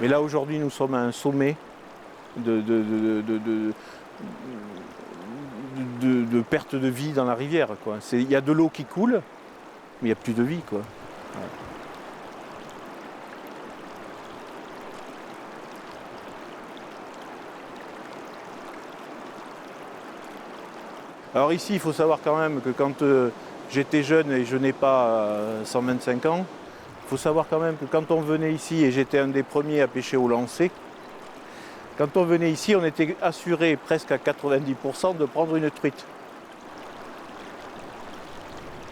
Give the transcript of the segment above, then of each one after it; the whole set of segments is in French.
Mais là aujourd'hui nous sommes à un sommet de perte de vie dans la rivière, quoi. Il y a de l'eau qui coule, mais il n'y a plus de vie, quoi. Ouais. Alors ici, il faut savoir quand même que quand j'étais jeune et je n'ai pas 125 ans, il faut savoir quand même que quand on venait ici, et j'étais un des premiers à pêcher au lancer, quand on venait ici, on était assuré presque à 90% de prendre une truite.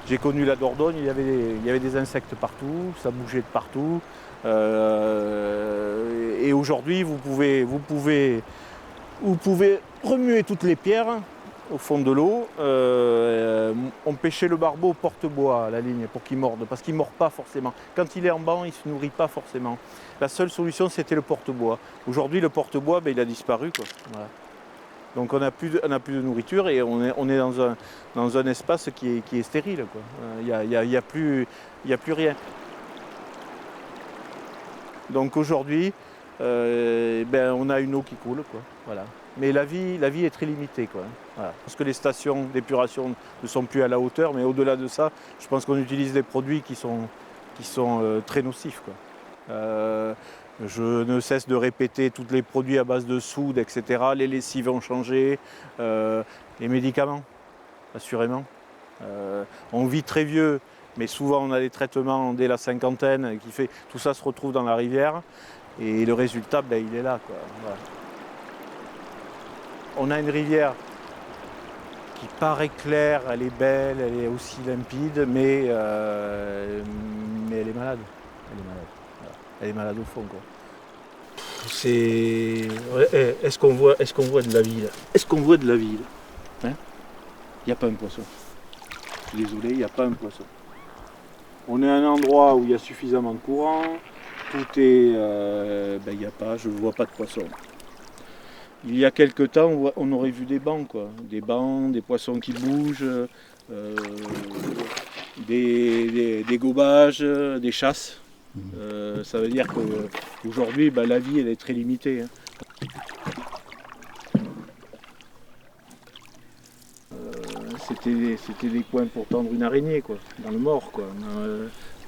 J'ai connu la Dordogne, il y avait des insectes partout, ça bougeait de partout. Et aujourd'hui, vous pouvez remuer toutes les pierres au fond de l'eau. On pêchait le barbeau au porte-bois à la ligne pour qu'il morde, parce qu'il ne mord pas forcément. Quand il est en banc, il ne se nourrit pas forcément. La seule solution, c'était le porte-bois. Aujourd'hui, le porte-bois, il a disparu, quoi. Voilà. Donc on n'a plus de nourriture et on est dans un espace qui est stérile, quoi. Il n'y a plus rien. Donc aujourd'hui, on a une eau qui coule, quoi. Voilà. Mais la vie est très limitée, quoi. Voilà. Parce que les stations d'épuration ne sont plus à la hauteur, mais au-delà de ça, je pense qu'on utilise des produits qui sont très nocifs, quoi. Je ne cesse de répéter tous les produits à base de soude, etc. Les lessives ont changé, les médicaments, assurément. On vit très vieux, mais souvent on a des traitements dès la cinquantaine, qui fait tout ça se retrouve dans la rivière, et le résultat, il est là, quoi. Voilà. On a une rivière qui paraît claire, elle est belle, elle est aussi limpide, mais elle est malade. Elle est malade. Voilà. Elle est malade au fond, quoi. Est-ce qu'on voit de la vie là? Est-ce qu'on voit de la vie là? Hein? Il n'y a pas un poisson. Je suis désolé, il n'y a pas un poisson. On est à un endroit où il y a suffisamment de courant. Tout est... il n'y a pas, je ne vois pas de poisson. Il y a quelques temps, on aurait vu des bancs, quoi. Des bancs, des poissons qui bougent, des gobages, des chasses. Ça veut dire qu'aujourd'hui, la vie elle est très limitée. Hein. C'était des coins pour tendre une araignée, quoi, dans le mort, quoi.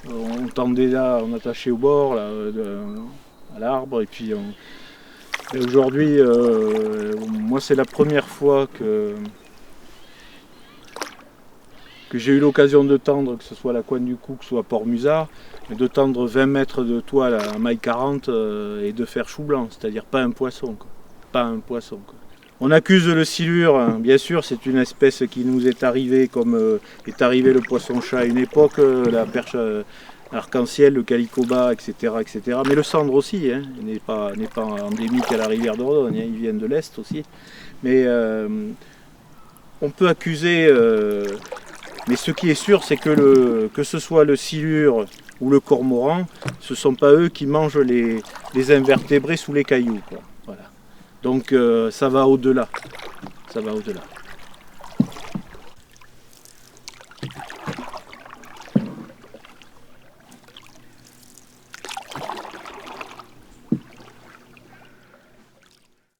On tendait là, on attachait au bord, là, à l'arbre, et puis aujourd'hui, moi c'est la première fois que j'ai eu l'occasion de tendre, que ce soit à la Coine du Couc, soit à Port-Musard, de tendre 20 mètres de toile à maille 40 et de faire chou blanc, c'est-à-dire pas un poisson, quoi. Pas un poisson, quoi. On accuse le silure, hein. Bien sûr, c'est une espèce qui nous est arrivée comme est arrivé le poisson-chat à une époque, la perche arc-en-ciel, le calicoba, etc., etc. Mais le cendre aussi, hein, n'est pas endémique à la rivière Dordogne, hein, ils viennent de l'Est aussi. Mais on peut accuser, mais ce qui est sûr, c'est que ce soit le silure ou le cormoran, ce ne sont pas eux qui mangent les invertébrés sous les cailloux, quoi. Voilà. Donc ça va au-delà. Ça va au-delà.